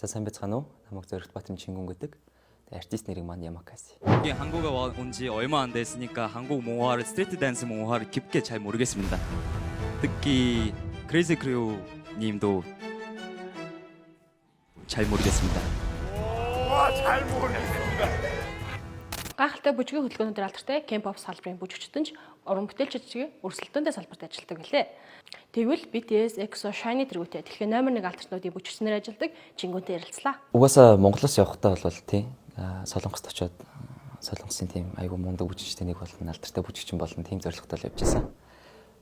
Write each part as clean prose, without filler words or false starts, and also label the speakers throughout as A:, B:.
A: За сайн байцгаана уу? Намайг Зоригтбаатарын Чингүн гэдэг. Артист нэрийг маань Ямакаси.
B: 여기 한국에 온 지 얼마 안 됐으니까 한국 문화를 스트리트 댄스 문화를 깊게 잘 모르겠습니다. 특히 크레이지 크루 님도 잘 모르겠습니다.
C: 잘 모르겠습니다.
D: Гайхалтай бүжгийн хөтөлбөрөөр алдартай K-pop салбарын бүжигчдэн ч уран бүтээлчдийн өрсөлдөөндөө салбарт ажилладаг гэлээ. Тэгвэл BTS, EXO, SHINee тэргүүтээ дэлхийн номер 1 алтартнуудын бүжигчнэр ажилладаг Чингүнтэй ярилцлаа.
A: Угаасаа Монголоос явахдаа бол тий Солонгост очиод Солонгосын тийм айгүй мундаг бүжигчтэй нэг болно, алдартай бүжигчин болно тийм зорилготой л явж байсан.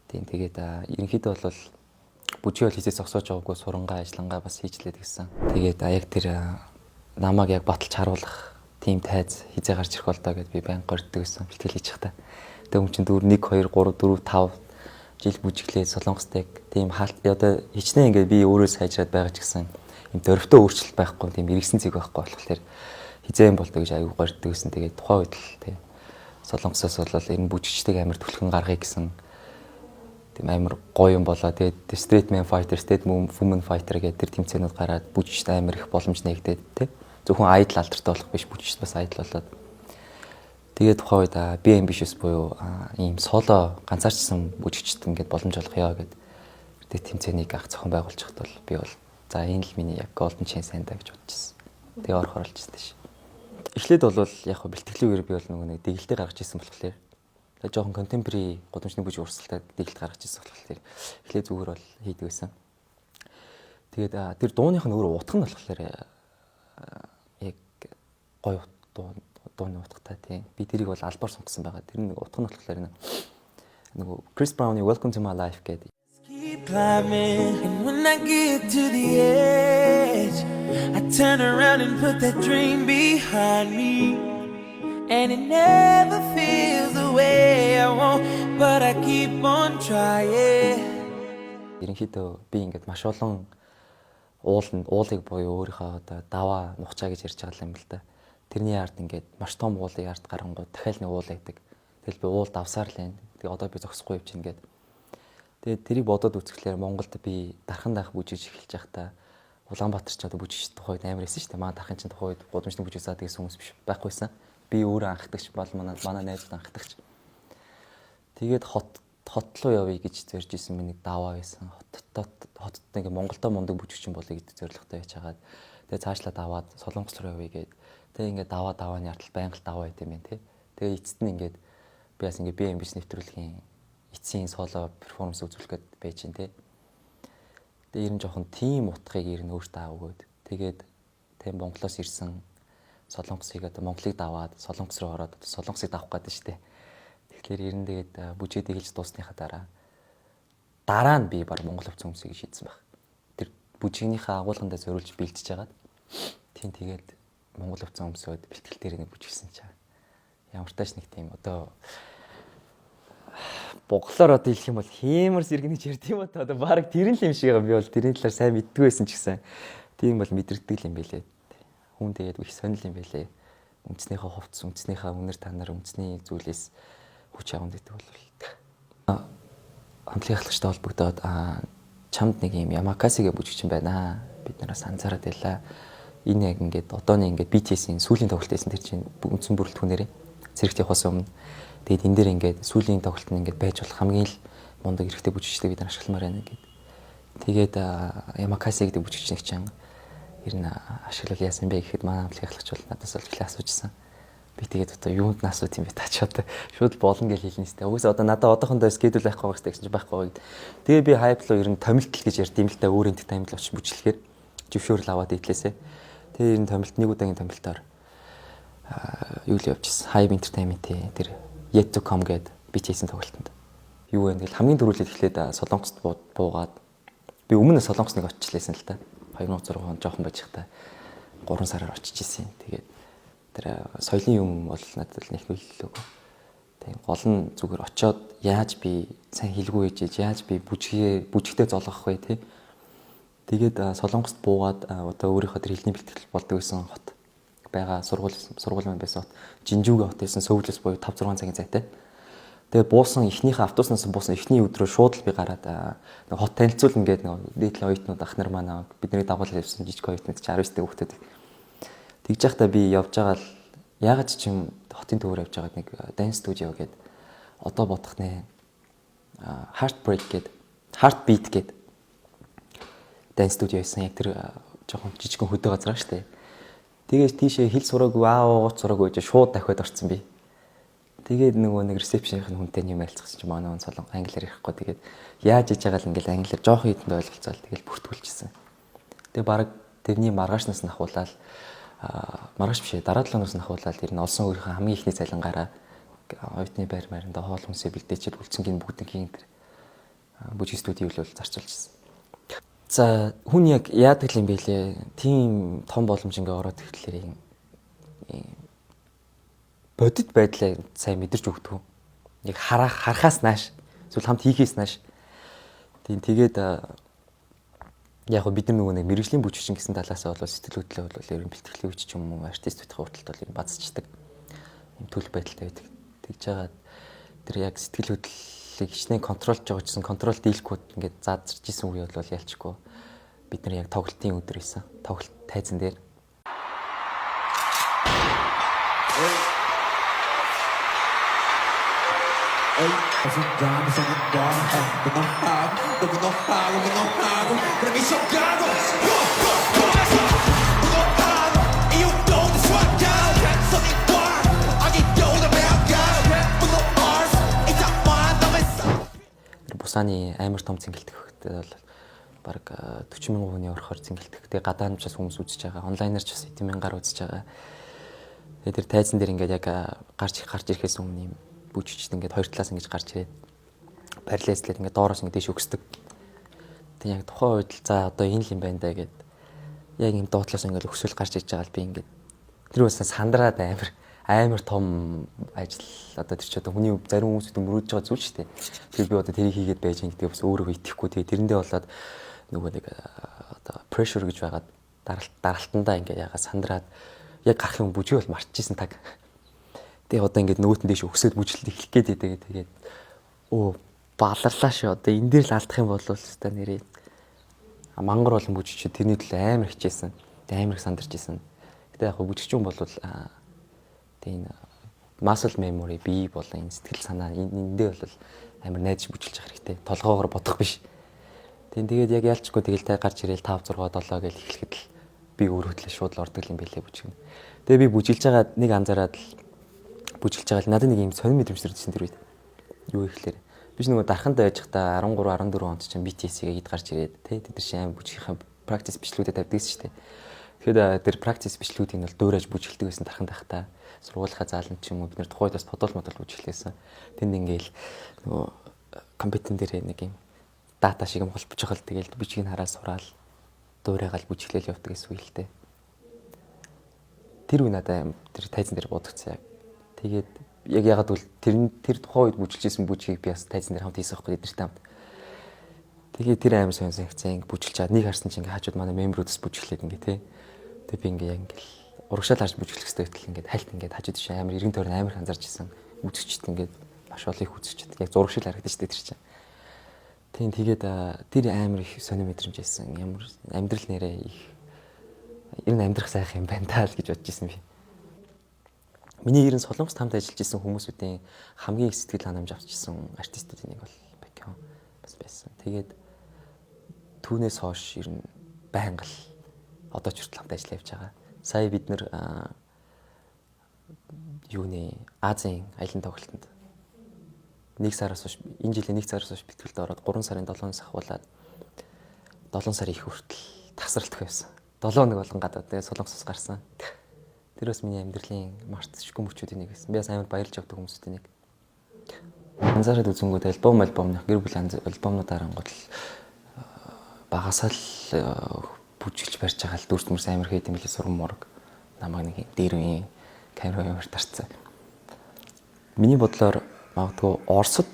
A: Тийм тэгээд ерөнхийдөө бол бүжиг бол хийсээс зогсоож байгаагүй сурангаа ажиллангаа бас хийжлээд гисэн. Тэгээд яг тэр намайг яг баталж харуулах тийм тайз хизээ гарч ирэх болдоо гэд би баян горддог гэсэн бэлтгэл хийж захта. Тэгээ хүн чинь 1 2 3 4 5 жил бүжиглээд Солонгостэй тийм хаалт одоо хичнээн ингээд би өөрөө сайжраад байгаа ч гэсэн юм дөрвтөө өөрчлөлт байхгүй тийм иргэсэн зэг байхгүй болохоор хизээ юм болдоо гэж аягүй горддог гэсэн. Тэгээд тухайн үед л тийм Солонгосоос бол энэ бүжигчдэг амар түлхэн гаргая гэсэн тийм амар гоё юм болоо. Тэгээд straight man fighter, straight woman fighter гэдэг тэр тэмцээнүүд гараад бүжигчд амар их боломж нэгдээд тийм зөвхөн айдл алдартай болох биш бүжигчд бас айдл болоод тэгээд тухайн үед би ambitious буюу ийм соло ганцаарчсан бүжигчд ингээд боломж олох ёо гэдэг тэр тэмцээнийг анх зохион байгуулж хахад бол би бол за энэ л миний яг golden chance энэ гэж бодчихсон. Тэгээ орох оролцсон тийш. Эхлээд бол яг хөө бэлтгэлийн үеэр би бол нөгөө нэг дэгэлтээ гаргаж ирсэн болохоор тэгээ жоохон contemporary гудамжны бүжиг урсгалтай дэгэлт гаргаж ирсэн болохоор эхлээд зүгээр бол хийдэг байсан. Тэгээд тэр дууных нь өөрөө утга нь болохоор яг гоё дууны утгатай тийм. Би тэрийг бол албаар сонгосон байгаа. Тэр нэг утга нь болохоор нөгөө Chris Brown-ы Welcome to My Life гэдэг.
E: Keep climbing, and when I get to the edge, I turn around and put that dream behind me, and it never feels the way I want, but I keep on trying.
A: Ерөнхийдөө би ингээд маш олон уулыг буюу өөрийнхөө одоо даваа нухчаа гэж ярьж байгаа юм л да. Тэрний ард ингээд маш том уулыг ард гарангууд дахиад нэг уул байдаг. Тэгэл би уул давсаар л байна. Тэгээ одоо би зогсохгүй явж ингээд. Тэгээд тэрийг бодоод үзэхлээр Монголд би дархан даах бүжиж эхэлж байхдаа Улаанбаатар ч одоо бүжигч тухайд амар байсан шүү дээ. Манай дархан чинь тухайд гудамжны бүжиг заадаг гэсэн хүмүүс биш байхгүйсэн. Би өөрөө анхдагч бол манай найзууд анхдагч. Тэгээд хот руу явъя гэж зорж исэн миний даваа байсан. Хотод нэг Монголдо мундаг бүжигчин болъё гэдэг зорилготой байж хагаад тэгээ цаашлаад аваад Солонгос руу явъя гээд тэгээ ингээд давааны ардтал байнга л даваа байт юм байна тий. Тэгээ эцэст нь ингээд би бас ингээд BMB нэвтрүүлгийн эцсийн соло перформанс үзүүлэх гээд байж ин тий. Тэгээ ер нь жоохон тим утгыг ер нь өөртөө аваад тэгээд тийм Монголоос ирсэн Солонгосыг одоо Монголыг даваад Солонгос руу ороод Солонгосыг давах гэдэг шүү дээ. Тэгэхээр ер нь тэгээд бүжиг дэглэж дуусныхаа дараа нь би баг Монгол өвцөн өмсөйг шийдсэн баг. Тэр бүжигнийхээ агуулгандаа зориулж бэлдэж хагаад тийм тэгээд Монгол өвцөн өмсөд бэлтгэл дээр нэг бүжигсэн чаа. Ямар тааш нэг тийм одоо боглоор одоо хэлэх юм бол хиймэр сэргэн гэж ярьд юм одоо баг тэр нь л юм шиг байгаа. Би бол тэрний талаар сайн мэддгүй байсан ч гэсэн тийм бол мэдэрдэг юм байлээ. Хүн тэгээд их сонирхол юм байлээ. Үндэснийхээ хувцс, үндэснийхээ үнэр танаар үндэсний зүйлээс хүч аван гэдэг бол хамтлагийн ахлагчтай холбогдоод чамд нэг юм Ямакасигээ бүжигчин байна. Бид нараас анзаараад байлаа. Энэ яг ингээд одооны ингээд BTS-ийн сүүлийн тоглолт байсан тэр чинь үндсэн бүрэлдэхүүнээр зэрэгт явахаас өмнө тэгээд энэ дээр ингээд сүүлийн тоглолт нь ингээд байж болох хамгийн л мундаг эрэгтэй бүжигчтэй бид нар ашигламаар байна гэдэг. Тэгээд Ямакаси гэдэг бүжигчнийг чинь ер нь ашиглал яасан бэ гэхэд манай хамтлагийн ахлагч бол надаас л ихлэ асуужсан. Би тэгээд одоо юунд нь асуух юм бэ та ч одоо шууд болно гэж хэлнэ сте. Угсаа одоо надад одоохондоо скедул байхгүй байх гэсэн чинь байхгүй гэд. Тэгээ би хайплоо ер нь томилтол гэж ярьд юм л та өөр энтертейнмент очиж бүжиглэхээр жившөөрл аваад идлээсэ. Тэгээ ер нь томилт нэг удаагийн томилтоор юу л явжсэн. Hype Entertainment-ийн тэр Yet to Come гэдэг BTS-ийн тоглолтод. Юу вэ гэвэл хамгийн түрүүлээд эхлээд Солонгост буугаад би өмнө Солонгос нэг очижлээсэн л та. 2006 он жоохон байж хата 3 сараар очиж исэн. Тэгээд тэр соёлын юм бол надад л нэг нөлөөлөөгүй. Тийм гол нь зүгээр очиод яаж би сайн хэлгүй ээжээж яаж би бүжигтэй золгох вэ тий. Тэгээд Солонгост буугаад одоо өөрийнхөө тэр хэлний бэлтгэл болдог байсан хот байгаа сургууль маань байсан хот Жинжүүгийн хот байсан Сөүлэс буюу 5-6 цагийн зайтай. Тэгээ буусан эхнийхээ автобуснаас буусан эхний өдрөө шууд л би гараад нэг хот танилцуул ингээд нэг дээдлийн оюутнууд ах нар манай бидний дагуулж явсан жижиг оюутнууд чи 19 дэх хүүхдүүд. Тэгж байхдаа би явж байгаа л ягаад ч юм хотын төвөөр явж байгаад нэг dance studio гэдэг одоо бодох нэ heartbreak гэдэг heartbeat гэдэг dance studio байсан. Яг тэр жоохон жижигхэн хөдөө газар шүү дээ. Тэгээд тийшээ хэл сураагүй ууц сураагүй гэж шууд дахиад орсон би. Тэгээд нөгөө нэг ресепшнийхэн хүнтэй юм ярилцсан чинь манай хүн солон англиар ярихгүй тэгээд яаж иж байгаа л ингээл англиар жоох хэдэнд ойлголцоол тэгээд бүртгүүлчихсэн. Тэгээд баг тэрний маргаашнаас нь ахуулаад маргааш бишээ дараа 7 өнөөс нь ахуулаад ер нь олсон өөрийнхөө хамгийн ихний цалингаараа оюутны байр байранда хоол хүнсээ бэлдээчихэд үлцэнгийн бүгднгийн тэр бүжиг студийг л зарцуулчихсан. За хүн яг яадаг юм бэ лээ? Тийм том боломж ингээ ороод ирэхлээр бодит байдлаа сайн мэдэрч өгдөг. Яг харахаас нааш эсвэл хамт хийхээс нааш. Тэгээд яг бид нар нөгөө нэг мэрэгжлийн бүжигчин гэсэн талаас нь бол сэтгэл хөдлөлөө бол ер нь бэлтгэлийн хүч ч юм уу артистуудын хүртэл бол ер нь базчдаг. Ийм төлөв байдалтай байдаг. Тэгж жагаад тэр яг сэтгэл хөдлөлийг хичнээн контролж байгаа гэсэн контрол дийлэхүүд ингээд задарч исэн үе бол ялчгүй. Бид нар яг тоглолтын өдөр байсан. Тоглолт тайзан дээр Бусааны амар том цэнгэлдэх хөхтэй бол баг 40 мянган хүний орохоор цэнгэлдэх. Тэгээ гадаад ч бас хүмүүс үзэж байгаа. Онлайнаар ч бас 100 мянгаар үзэж байгаа. Тэгээ тэр тайзан дээр ингээд яг гарч ирэхээс өмнө юм бүжигчд ингээд хоёр талаас ингэж гарч ирээд параллелслээд ингээд доороос ингээд дэш өгсдөг. Тэг яг тухайн үед л за одоо энэ л юм байна да гэд яг юм дуудлаас ингээд өксөл гарч иж байгаа л би ингээд тэр үсэн сандраад амар том ажил одоо тэр ч одоо хүний зарим хүмүүсд мөрөөдж байгаа зүйл шүү дээ. Тэр би одоо тэрийг хийгээд байж байгаа гэдэг бас өөрөө итгэхгүй. Тэгээ тэрэндээ болоод нөгөө нэг одоо pressure гэж байгаад даралтандаа ингээд ягаа сандраад яг гарах юм бүжиг бол мартчихсан таг. Тэгээ одоо ингээд нөгөөтөн дэш өксөд бүжгэлт эхлэх гээд тэгээд баларлаа шүү. Одоо энэ дээр л алдах юм бол өстой нэрээ мангар болон бүжигч тэрний төлөө амар хичээсэн. Тэгээ амар их сандарч исэн. Гэтэ яг бүжигчин бол тэгээ энэ muscle memory бие болон энэ сэтгэл санаа эндээ бол амар найдаж бүжиглж явах хэрэгтэй. Толгоогоор бодох биш. Тэгээд яг ялчгүй тэгэл тай гарч ирээл 5 6 7 гэж эхлэхэд л би өөрөө хөдлөө шууд л ордог юм байлээ бүжигнэ. Тэгээ би бүжиглж байгаа нэг анзаараад л бүжиглж байгаа л надад нэг юм сонир мэдрэмж төрсөн тэр үед. Юу ихлээр биш нөгөө дарханд байж хата 13 14 онд чинь BTS-ийг ид гарч ирээд тэ тэр чинь амар бүжигхийн practice бичлүүдэд тавьдаг шүү дээ. Тэгэхээр тэр practice бичлүүдийг бол дөөрэж бүжиглдэг байсан дарханд байхдаа сургуулийнхаа зааланд ч юм уу бид нар тухайд бас подол модол бүжиглээсэн. Тэнд ингээл нөгөө компьютер дээр нэг юм дата шиг юм холбож байгаа л тэгээл бүжгийг хараад сураал дуурайгаал бүжиглэл явдаг гэсэн үг л дээ. Тэр үе надад тэр тайзан дээр бодогцсон яг. Тэгээд яг ягаад гэвэл тэр тухайн үед бүжиглэжсэн бүжгийг би бас тайзан дээр хамт хийсэн байхгүй эднэртэй хамт. Тэгээд тэр амар сонирхсан бүжиглж чад нэг харсан чинь ингээ хажууд манай мембруудаас бүжиглээд ингээ тий. Тэгээд би ингээ ингээл урагшаал харж бүжиглэх хэрэгтэй байтал ингээ хальт ингээ хажууд чинь амар эргэн тойрон амар анзарч исэн. Үзэгчд ингээ маш олон их үзэгчд яг зурагшил харагдаж дээ тэр чинь. Тэгээд тэр амар их сонир мэдрэмж байсан. Ямар амьдрал нэрээ их ер нь амьдрах сайхан юм байна таа л гэж бодож исэн би. Миний ерэн Солонгост хамт ажиллаж исэн хүмүүсүүдийн хамгийн их сэтгэл ханамж авчихсан артистуудын нэг бол Бэкон бас байсан. Тэгээд түүнээс хойш ер нь байнга л одоо ч хүртэл хамт ажиллаж явж байгаа. Сая бид нэр юуны Азийн аялын тоглолтод 1 сараас хойш энэ жилийн 1 сараас хойш битгэлд ороод 3 сарын 7-ноос ахуулаад 7 сарын их хүртэл тасралтгүй байсан. 7 хоног болгон гадаад тэгээ Солонгосоос гарсан. Тэр бас миний амьдралын мартчихгүй мөчүүдийн нэг байсан. Би бас амар баярлж авдаг хүмүүсүүдийн нэг. Анзаараад үзэнгүүт альбомных гэр бүл альбомнуудаар ангууд багасаа л бүжиглж барьж байгаа л дүрс мөрс амар хэд юм лээ сурам мураг намайг нэг дээр үе камера ямар тарцсан. Миний бодлоор магадгүй Оросд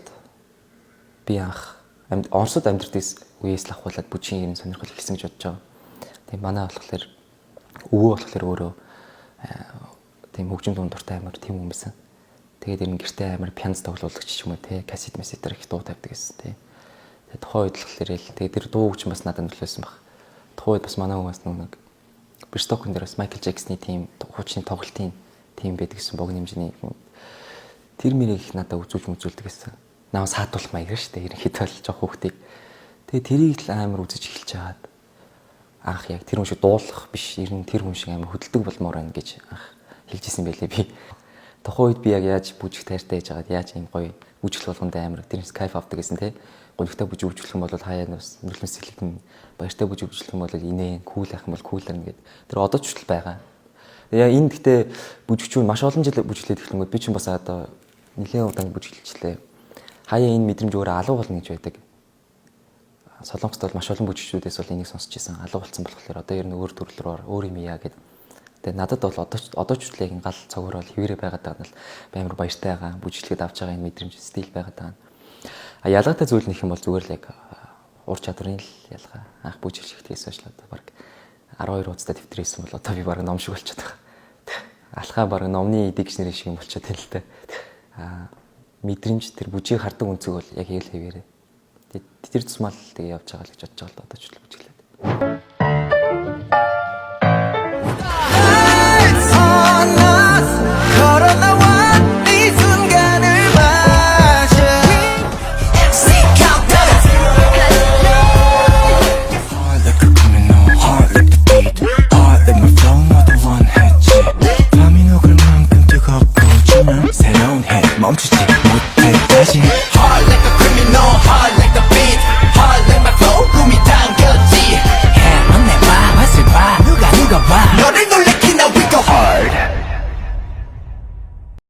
A: би анх Оросд амьдртээс үеэс л ахуулаад бүжгийн юм сонирхол ихсэн гэж бодож байгаа. Тэгээ манай болохоор өвөө болохоор өөрөө тийм хөгжим дунд дуртай амар тийм хүн байсан. Тэгээд ер нь гэртээ амар пианист тоглоулах ч юм уу те кассет мессетер их дуу тавьдаг гэсэн те. Тэгээд тухайн үед л тэгээд тэр дуу хүч бас надад нөлөөсөн баг. Тухайн үед бас манай хүмүүс нэг Бристокон дээр бас Майкл Джексны тим хуучны тоглолтын тим байдаг гэсэн богино хэмжээний тэр мэрийг их надад үзүүлдэг гэсэн. Наваа саатуулах маяг шүү дээ. Ерөнхийдөө л жоох хүүхдийг. Тэгээд тэрийг л амар үзэж эхэлж чаад анх яг тэр хүн шиг дуулах биш, ер нь тэр хүн шиг амар хөдөлдөг болмоор байна гэж анх хэлжсэн байлээ би. Тухайн үед би яг яаж бүжиг тайртай хийж байгаад яаж юм гоё бүжиглэх болгондоо амар тэрнээс кайф авдаг гэсэн те. Гонигтай бүжиг бүжиглэх юм бол хаяа нас нүрэлмэс сэлгэн баяртай бүжиг бүжиглэх юм бол инээ кул ах юм бол кулэр нэгэд тэр одоо ч хүртэл байгаа. Яа энэ гэхдээ бүжигчүүн маш олон жил бүжиглээд эхлэнгүүд би ч бас одоо нэлээд удаан бүжиглэлчлээ. Хаяа энэ мэдрэмж өөрөө алуу болно гэж байдаг. Солонгост бол маш олон бүжигчдүүдээс бол энийг сонсч ирсэн. Алуу болсон болохоор одоо ер нь өөр төрлөөр өөр юм яа гэдэг. Тэгээ надад бол одоо ч хүртэл яг гал цогоор бол хിവэрэ байгаад байгаа нь л амар баяртай байгаа. Бүжиглэхэд авч байгаа энэ мэдрэмж стил байгаад байгаа. А ялгаатай зүйл нөх юм бол зүгээр л яг ур чадрын л ялгаа. Анх бүжиглэж ихтэйс хойш л одоо баг 12 хуудастай дэвтрээсэн бол одоо би баг ном шиг болчиход байгаа. Алхаа баг номны дикшнери шиг юм болчиход байна л та. А мэдрэмж тэр бүжийг хардаг үнцэг бол яг хэл хിവэрэ. Тэр тусмал тэгээ явж байгаа л гэж бодож байгаа л одоо ч л бүжиглээд.
E: 멈추지 못해 다시